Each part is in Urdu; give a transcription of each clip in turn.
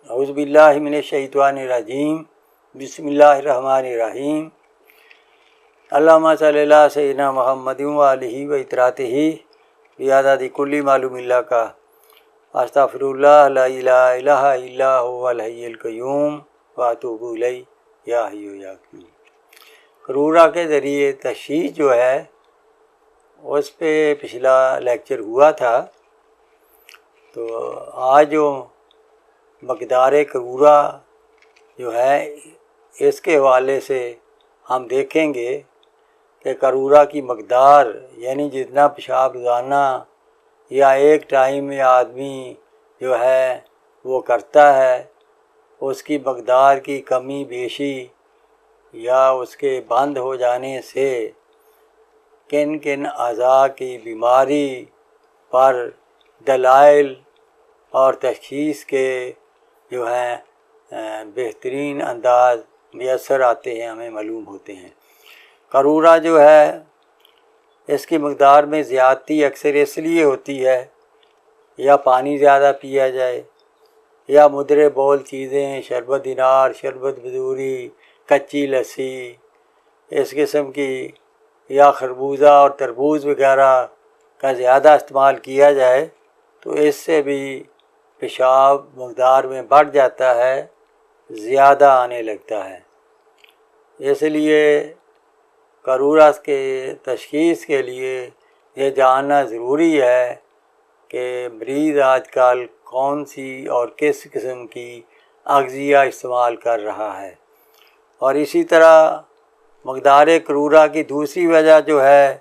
اعوذ باللہ من الشیطان الرجیم بسم اللہ الرحمن الرحیم اللہم صلی اللہ سیدنا محمد و آلہ و اطراطہ بیعدد کل معلوم اللہ کا استغفر اللہ لا الہ الا الا هو الحی القیوم واتوب الیہ یا حی یا قیوم۔ کرورہ کے ذریعے تشخیص جو ہے اس پہ پچھلا لیکچر ہوا تھا، تو آج جو مقدار کرورہ جو ہے اس کے حوالے سے ہم دیکھیں گے کہ کرورہ کی مقدار یعنی جتنا پیشاب روزانہ یا ایک ٹائم میں آدمی جو ہے وہ کرتا ہے، اس کی مقدار کی کمی بیشی یا اس کے بند ہو جانے سے کن کن اعضاء کی بیماری پر دلائل اور تشخیص کے جو ہیں بہترین انداز میسر آتے ہیں، ہمیں معلوم ہوتے ہیں۔ کرورہ جو ہے اس کی مقدار میں زیادتی اکثر اس لیے ہوتی ہے یا پانی زیادہ پیا جائے یا مدرے بول چیزیں، شربت انار، شربت بدوری، کچی لسی اس قسم کی، یا خربوزہ اور تربوز وغیرہ کا زیادہ استعمال کیا جائے تو اس سے بھی پیشاب مقدار میں بڑھ جاتا ہے، زیادہ آنے لگتا ہے۔ اس لیے کرورہ کے تشخیص کے لیے یہ جاننا ضروری ہے کہ مریض آج کل کون سی اور کس قسم کی اغذیہ استعمال کر رہا ہے۔ اور اسی طرح مقدار کرورہ کی دوسری وجہ جو ہے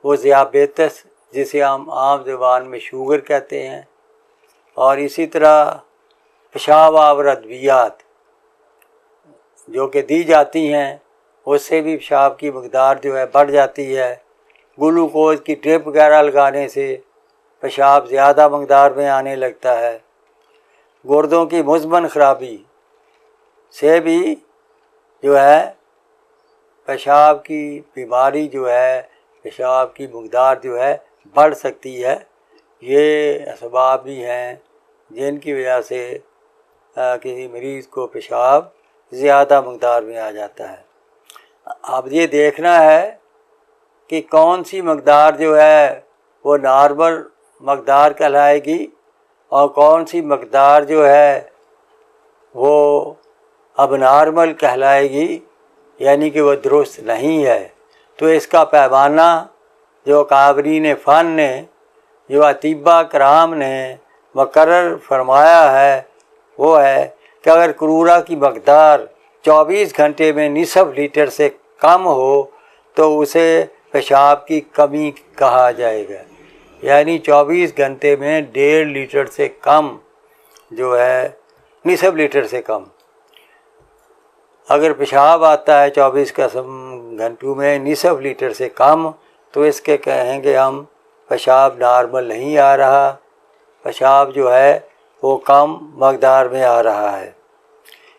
وہ ذیابیطس، جسے ہم عام زبان میں شوگر کہتے ہیں، اور اسی طرح پیشاب آور ادویات جو کہ دی جاتی ہیں اس سے بھی پیشاب کی مقدار جو ہے بڑھ جاتی ہے۔ گلوکوز کی ڈرپ وغیرہ لگانے سے پیشاب زیادہ مقدار میں آنے لگتا ہے۔ گردوں کی مزمن خرابی سے بھی جو ہے پیشاب کی بیماری جو ہے، پیشاب کی مقدار جو ہے بڑھ سکتی ہے۔ یہ اسباب بھی ہیں جن کی وجہ سے کسی مریض کو پیشاب زیادہ مقدار میں آ جاتا ہے۔ اب یہ دیکھنا ہے کہ کون سی مقدار جو ہے وہ نارمل مقدار کہلائے گی اور کون سی مقدار جو ہے وہ اب نارمل کہلائے گی، یعنی کہ وہ درست نہیں ہے۔ تو اس کا پیمانہ جو کابرین فن نے، جو اطباء کرام نے مقرر فرمایا ہے وہ ہے کہ اگر کرورہ کی مقدار 24 گھنٹے میں نصف لیٹر سے کم ہو تو اسے پیشاب کی کمی کہا جائے گا، یعنی 24 گھنٹے میں 1.5 لیٹر سے کم جو ہے، نصف لیٹر سے کم اگر پیشاب آتا ہے 24 گھنٹوں میں نصف لیٹر سے کم، تو اس کے کہیں گے ہم پیشاب نارمل نہیں آ رہا، پیشاب جو ہے وہ کم مقدار میں آ رہا ہے۔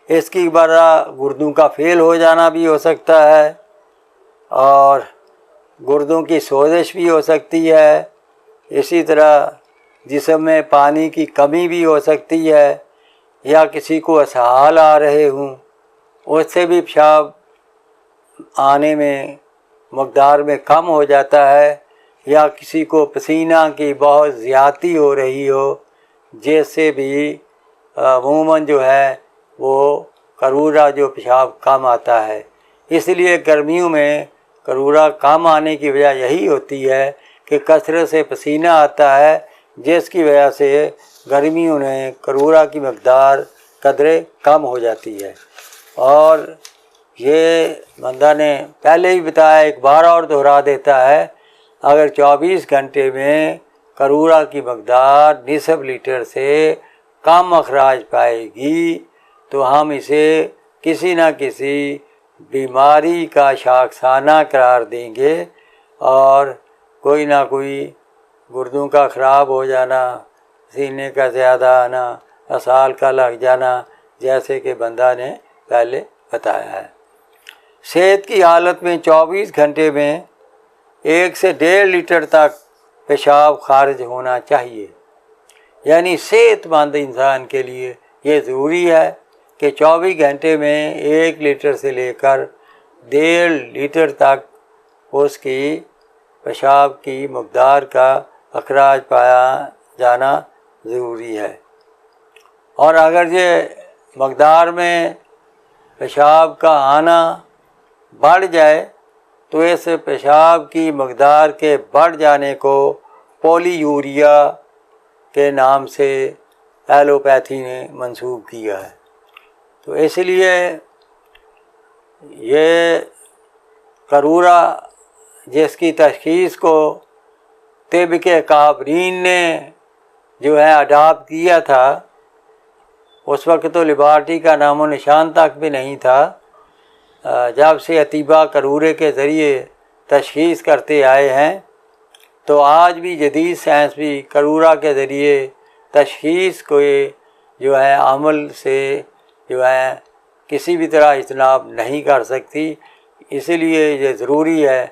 اس کی وجہ گردوں کا فیل ہو جانا بھی ہو سکتا ہے، اور گردوں کی سوزش بھی ہو سکتی ہے۔ اسی طرح جسم میں پانی کی کمی بھی ہو سکتی ہے، یا کسی کو اسہال آ رہے ہوں اس سے بھی پیشاب آنے میں مقدار میں کم ہو جاتا ہے، یا کسی کو پسینہ کی بہت زیادتی ہو رہی ہو جس سے بھی عموماً جو ہے وہ کرورہ جو پیشاب کم آتا ہے۔ اس لیے گرمیوں میں کرورہ کم آنے کی وجہ یہی ہوتی ہے کہ کثرت سے پسینہ آتا ہے، جس کی وجہ سے گرمیوں میں کرورہ کی مقدار قدرے کم ہو جاتی ہے۔ اور یہ بندہ نے پہلے ہی بتایا، ایک بار اور دہرا دیتا ہے، اگر 24 گھنٹے میں کرورہ کی مقدار نصف لیٹر سے کم اخراج پائے گی تو ہم اسے کسی نہ کسی بیماری کا شاخسانہ قرار دیں گے، اور کوئی نہ کوئی گردوں کا خراب ہو جانا، سینے کا زیادہ آنا، اسال کا لگ جانا، جیسے کہ بندہ نے پہلے بتایا ہے۔ صحت کی حالت میں 24 گھنٹے میں 1 سے 1.5 لیٹر تک پیشاب خارج ہونا چاہیے، یعنی صحت مند انسان کے لیے یہ ضروری ہے کہ 24 گھنٹے میں 1 لیٹر سے لے کر 1.5 لیٹر تک اس کی پیشاب کی مقدار کا اخراج پایا جانا ضروری ہے۔ اور اگر یہ مقدار میں پیشاب کا آنا بڑھ جائے تو اس پیشاب کی مقدار کے بڑھ جانے کو پولی یوریا کے نام سے ایلوپیتھی نے منسوب کیا ہے۔ تو اس لیے یہ قارورہ جس کی تشخیص کو طب کے کابرین نے جو ہے اڈاپٹ کیا تھا، اس وقت تو لیبارٹری کا نام و نشان تک بھی نہیں تھا۔ جب سے اطباء قارورے کے ذریعے تشخیص کرتے آئے ہیں تو آج بھی جدید سائنس بھی قارورہ کے ذریعے تشخیص کو جو ہے عمل سے جو ہے کسی بھی طرح اجتناب نہیں کر سکتی۔ اس لیے یہ ضروری ہے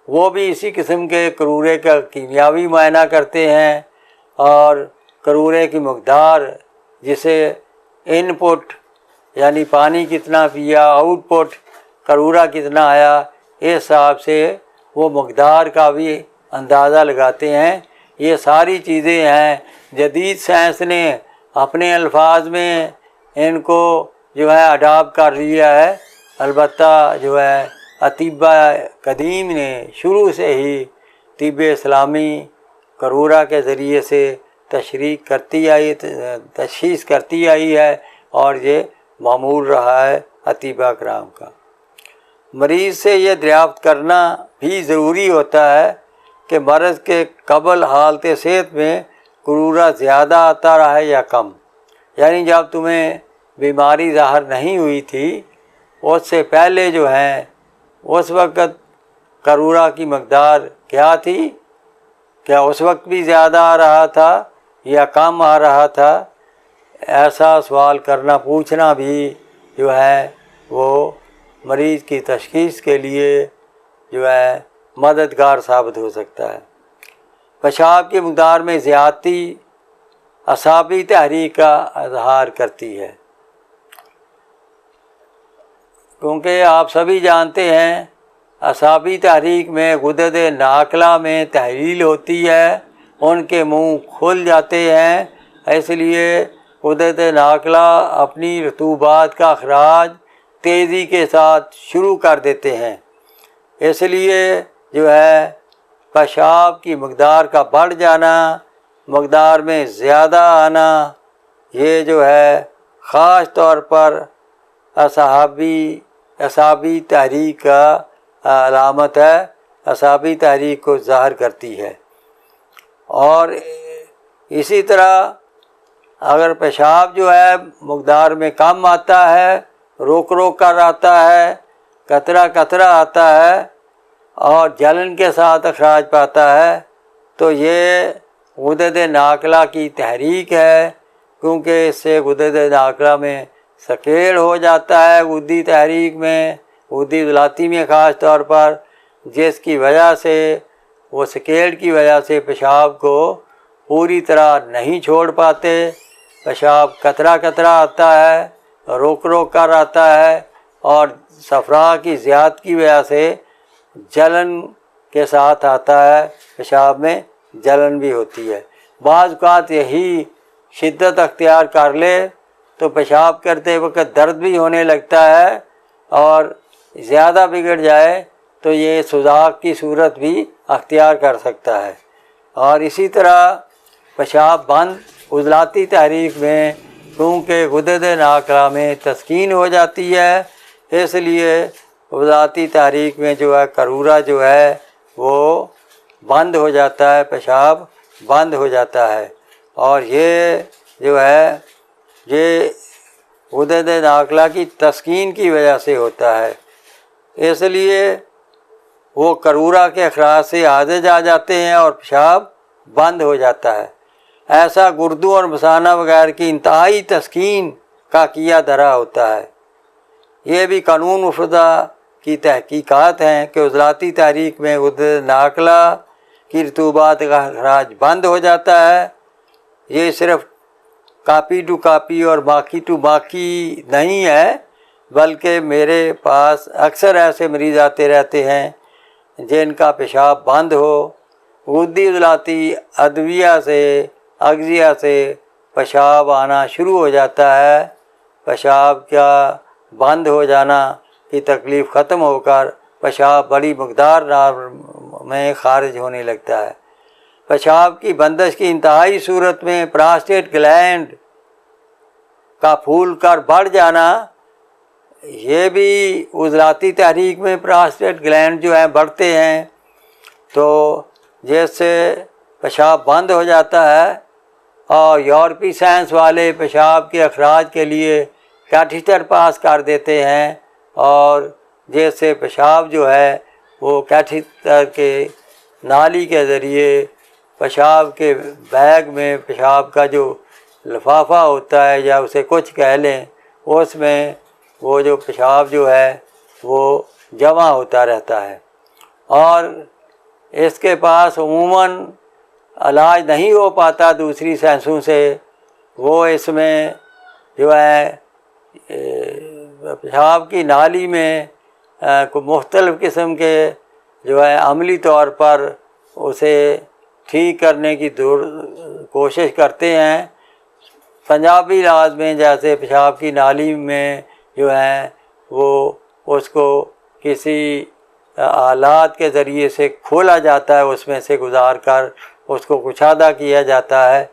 وہ بھی اسی قسم کے قارورے کا کیمیاوی معائنہ کرتے ہیں اور قارورے کی مقدار، جسے ان پٹ یعنی پانی کتنا پیا، آؤٹ پٹ قارورہ کتنا آیا، اس حساب سے وہ مقدار کا بھی اندازہ لگاتے ہیں۔ یہ ساری چیزیں ہیں جدید سائنس نے اپنے الفاظ میں ان کو جو ہے اڈاپٹ کر لیا ہے۔ البتہ جو ہے اطباء قدیم نے شروع سے ہی طب اسلامی قارورہ کے ذریعے سے تشخیص کرتی آئی ہے اور یہ معمول رہا ہے اطباء کرام کا۔ مریض سے یہ دریافت کرنا بھی ضروری ہوتا ہے کہ مرض کے قبل حالت صحت میں قارورہ زیادہ آتا رہا ہے یا کم، یعنی جب تمہیں بیماری ظاہر نہیں ہوئی تھی اس سے پہلے جو ہے اس وقت قارورہ کی مقدار کیا تھی، کیا اس وقت بھی زیادہ آ رہا تھا یا کم آ رہا تھا؟ ایسا سوال کرنا پوچھنا بھی جو ہے وہ مریض کی تشخیص کے لیے جو ہے مددگار ثابت ہو سکتا ہے۔ پیشاب کی مقدار میں زیادتی اعصابی تحریک کا اظہار کرتی ہے، کیونکہ آپ سبھی جانتے ہیں اعصابی تحریک میں غدد ناقلہ میں تحلیل ہوتی ہے، ان کے منہ کھل جاتے ہیں، اس لیے غدد ناقلہ اپنی رطوبات کا اخراج تیزی کے ساتھ شروع کر دیتے ہیں۔ اس لیے جو ہے پیشاب کی مقدار کا بڑھ جانا، مقدار میں زیادہ آنا، یہ جو ہے خاص طور پر اعصابی تحریک کا علامت ہے، اعصابی تحریک کو ظاہر کرتی ہے۔ اور اسی طرح اگر پیشاب جو ہے مقدار میں کم آتا ہے، روک روک کر آتا ہے، قطرہ قطرہ آتا ہے اور جلن کے ساتھ اخراج پاتا ہے تو یہ غدد ناقلہ کی تحریک ہے، کیونکہ اس سے غدد ناقلہ میں سکیڑ ہو جاتا ہے، غدی تحریک میں، غدی عضلاتی میں خاص طور پر، جس کی وجہ سے وہ سکیڑ کی وجہ سے پیشاب کو پوری طرح نہیں چھوڑ پاتے، پیشاب قطرہ قطرہ آتا ہے، روک روک کر آتا ہے اور صفرا کی زیادتی کی وجہ سے جلن کے ساتھ آتا ہے، پیشاب میں جلن بھی ہوتی ہے۔ بعض اوقات یہی شدت اختیار کر لے تو پیشاب کرتے وقت درد بھی ہونے لگتا ہے، اور زیادہ بگڑ جائے تو یہ سوزاک کی صورت بھی اختیار کر سکتا ہے۔ اور اسی طرح پیشاب بند عضلاتی تحریک میں کیونکہ غدد ناقلہ میں تسکین ہو جاتی ہے، اس لیے عضلاتی تحریک میں جو ہے قارورہ جو ہے وہ بند ہو جاتا ہے، پیشاب بند ہو جاتا ہے، اور یہ جو ہے یہ غدد ناقلہ کی تسکین کی وجہ سے ہوتا ہے، اس لیے وہ قارورہ کے اخراج سے عاجز آ جاتے ہیں اور پیشاب بند ہو جاتا ہے۔ ایسا گردوں اور مثانہ وغیرہ کی انتہائی تسکین کا کیا دھرا ہوتا ہے۔ یہ بھی قانون مفردہ کی تحقیقات ہیں کہ عضلاتی تحریک میں غدد ناقلہ کی رطوبات کا اخراج بند ہو جاتا ہے۔ یہ صرف کاپی ٹو کاپی اور باقی ٹو باقی نہیں ہے، بلکہ میرے پاس اکثر ایسے مریض آتے رہتے ہیں جن کا پیشاب بند ہو، غدی عضلاتی ادویہ سے اغذیہ سے پیشاب آنا شروع ہو جاتا ہے، پیشاب کا بند ہو جانا کی تکلیف ختم ہو کر پیشاب بڑی مقدار میں خارج ہونے لگتا ہے۔ پیشاب کی بندش کی انتہائی صورت میں پراسٹیٹ گلینڈ کا پھول کر بڑھ جانا، یہ بھی عضلاتی تحریک میں پراسٹیٹ گلینڈ جو ہیں بڑھتے ہیں، تو جیسے پیشاب بند ہو جاتا ہے اور یورپی سائنس والے پیشاب کے اخراج کے لیے کیٹھیٹر پاس کر دیتے ہیں، اور جیسے پیشاب جو ہے وہ کیٹھیٹر کے نالی کے ذریعے پیشاب کے بیگ میں پیشاب کا جو لفافہ ہوتا ہے یا اسے کچھ کہہ لیں، اس میں وہ جو پیشاب جو ہے وہ جمع ہوتا رہتا ہے، اور اس کے پاس عموماً علاج نہیں ہو پاتا دوسری سائنسوں سے۔ وہ اس میں جو ہے پیشاب کی نالی میں مختلف قسم کے جو ہے عملی طور پر اسے ٹھیک کرنے کی کوشش کرتے ہیں۔ پنجابی علاج میں جیسے پیشاب کی نالی میں جو ہے وہ اس کو کسی آلات کے ذریعے سے کھولا جاتا ہے، اس میں سے گزار کر اس کو کشادہ کیا جاتا ہے،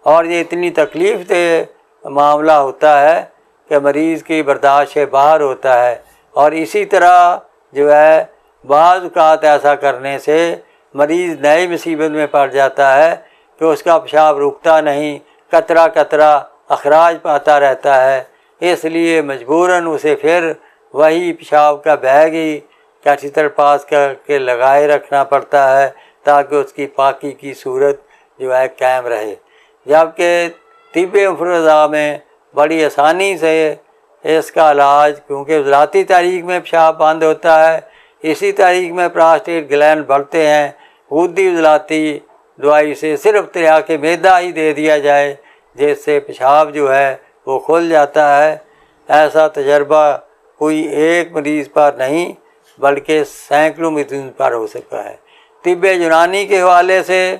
اور یہ اتنی تکلیف دہ معاملہ ہوتا ہے کہ مریض کی برداشت سے باہر ہوتا ہے، اور اسی طرح جو ہے بعض اوقات ایسا کرنے سے مریض نئی مصیبت میں پڑ جاتا ہے کہ اس کا پیشاب رکتا نہیں، قطرہ قطرہ اخراج پاتا رہتا ہے، اس لیے مجبوراً اسے پھر وہی پیشاب کا بیگ ہی کیٹھیٹر پاس کر کے لگائے رکھنا پڑتا ہے تاکہ اس کی پاکی کی صورت جو ہے قائم رہے۔ جبکہ طب مفرزہ میں بڑی آسانی سے اس کا علاج، کیونکہ عضلاتی تحریک میں پیشاب بند ہوتا ہے، اسی تحریک میں پراسٹیٹ گلینڈ بڑھتے ہیں، غدی عضلاتی دوائی سے صرف تریاق معدہ ہی دے دیا جائے جس سے پیشاب جو ہے وہ کھل جاتا ہے۔ ایسا تجربہ کوئی ایک مریض پر نہیں بلکہ سینکڑوں مریض پر ہو سکتا ہے۔ طب یونانی کے حوالے سے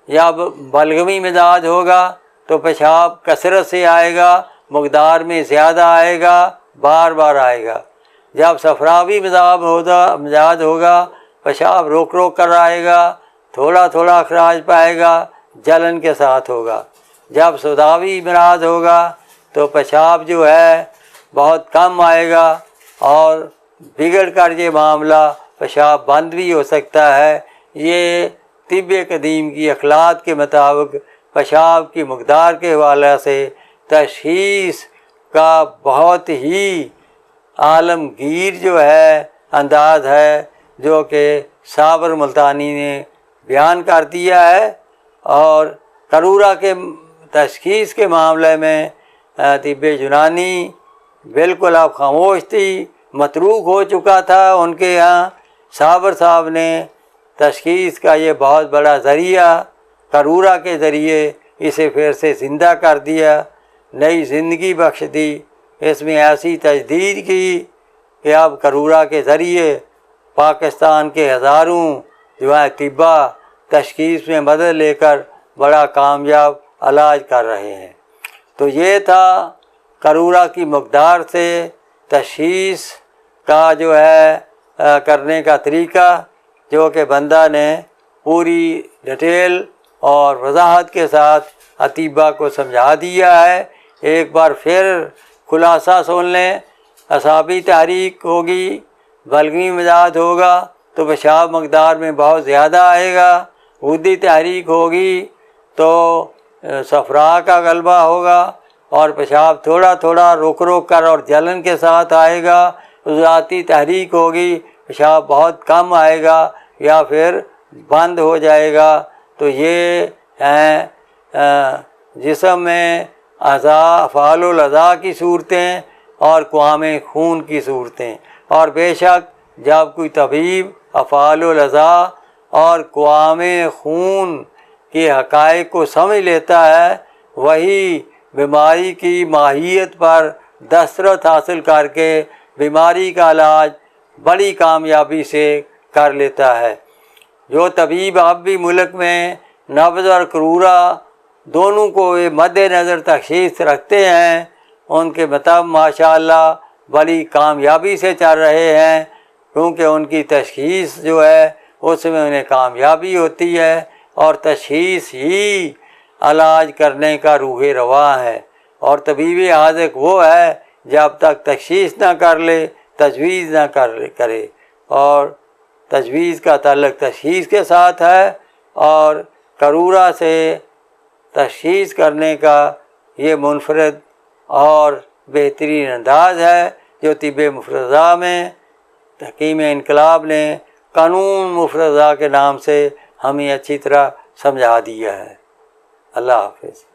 جب بلغمی مزاج ہوگا تو پیشاب کثرت سے آئے گا، مقدار میں زیادہ آئے گا، بار بار آئے گا۔ جب صفراوی مزاج ہوگا پیشاب روک روک کر آئے گا، تھوڑا تھوڑا اخراج پائے گا، جلن کے ساتھ ہوگا۔ جب سوداوی مزاج ہوگا تو پیشاب جو ہے بہت کم آئے گا، اور بگڑ کر یہ معاملہ پیشاب بند بھی ہو سکتا ہے۔ یہ طب قدیم کی اخلاق کے مطابق پیشاب کی مقدار کے حوالے سے تشخیص کا بہت ہی عالمگیر جو ہے انداز ہے، جو کہ صابر ملتانی نے بیان کر دیا ہے، اور قارورہ کے تشخیص کے معاملے میں طب یونانی بالکل اب خاموش تھی، متروک ہو چکا تھا ان کے یہاں۔ صابر صاحب نے تشخیص کا یہ بہت بڑا ذریعہ قارورہ کے ذریعے اسے پھر سے زندہ کر دیا، نئی زندگی بخش دی، اس میں ایسی تجدید کی کہ اب قارورہ کے ذریعے پاکستان کے ہزاروں جو ہے طباء تشخیص میں مدد لے کر بڑا کامیاب علاج کر رہے ہیں۔ تو یہ تھا قارورہ کی مقدار سے تشخیص کا جو ہے کرنے کا طریقہ، جو کہ بندہ نے پوری ڈیٹیل اور وضاحت کے ساتھ اطباء کو سمجھا دیا ہے۔ ایک بار پھر خلاصہ سن لیں، اعصابی تحریک ہوگی، بلغمی مزاج ہوگا تو پیشاب مقدار میں بہت زیادہ آئے گا، غدی تحریک ہوگی تو صفرا کا غلبہ ہوگا، اور پیشاب تھوڑا تھوڑا روک روک کر اور جلن کے ساتھ آئے گا۔ عضلاتی تحریک ہوگی، پیشاب بہت کم آئے گا یا پھر بند ہو جائے گا۔ تو یہ ہیں جسم میں افعال الاعضاء کی صورتیں اور قوام خون کی صورتیں، اور بے شک جب کوئی طبیب افعال الاعضاء اور قوام خون کے حقائق کو سمجھ لیتا ہے، وہی بیماری کی ماہیت پر دسترس حاصل کر کے بیماری کا علاج بڑی کامیابی سے کر لیتا ہے۔ جو طبیب اب بھی ملک میں نبض اور کرورہ دونوں کو مد نظر تشخیص رکھتے ہیں، ان کے مطابق ماشاءاللہ بڑی کامیابی سے چل رہے ہیں، کیونکہ ان کی تشخیص جو ہے اس میں انہیں کامیابی ہوتی ہے، اور تشخیص ہی علاج کرنے کا روح رواں ہے۔ اور طبیب حاذق وہ ہے جب تک تشخیص نہ کر لے تجویز نہ کرے، اور تجویز کا تعلق تشخیص کے ساتھ ہے، اور کرورہ سے تشخیص کرنے کا یہ منفرد اور بہترین انداز ہے جو طب مفرزہ میں حکیم انقلاب نے قانون مفرزہ کے نام سے ہمیں اچھی طرح سمجھا دیا ہے۔ اللہ حافظ۔